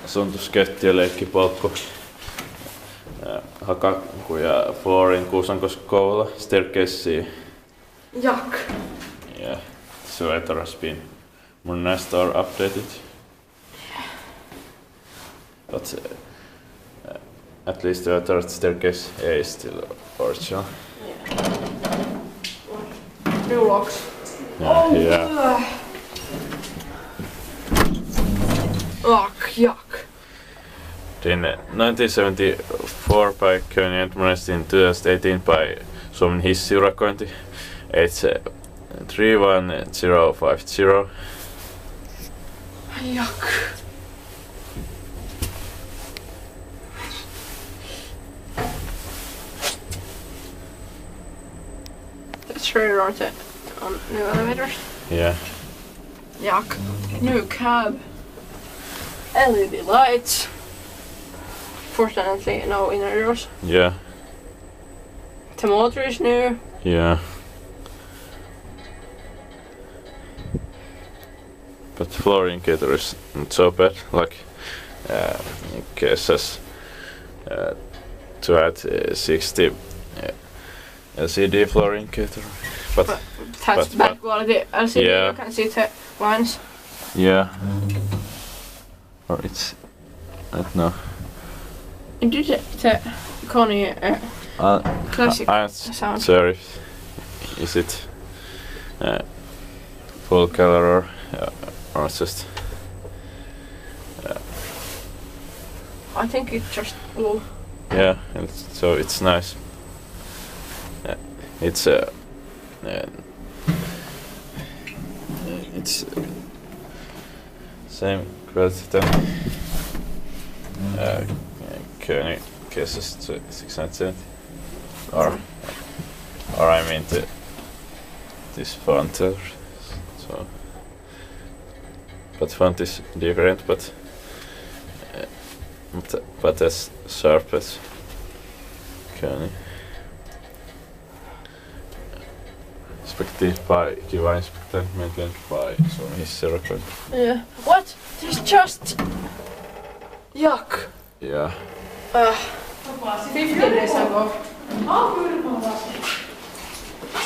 suntusketti ja leikkipolkku. Hakakuja flooring Kuusankoski Kouvola. Staircase. Yuck. Yeah, sweater has been modernized or updated. But at least the third staircase is still original. Yeah. New locks. Yeah, oh, yeah. Yuck. In 1974 by Kone and modernized in 2018 by Suomen Hissiurakointi. It's 31050. Yuck. It's really rotate on new elevators. Yeah. Yuck. New cab. LED lights. Fortunately, no inner doors. Yeah. The motor is new. Yeah. But floor indicator is not so bad. Like, in cases to add 60 LCD floor indicator. But that's bad quality LCD. Yeah. You can see the lines. Yeah. Or it's, I don't know. Did the Kone classic I'm sound? sorry. Is it full color or just? I think it's just blue. Yeah, and so it's nice. It's it's same quality than Kone cases to 670, or I mean this font. So, but font is different, but as sharp as Kone. Inspected by Kiva Inspector, maintained by Suomen Hissiurakointi. Yeah. What? There's just yuck. Yeah. 15 days ago.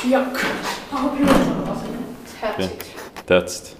Yuck. That's it. That's it.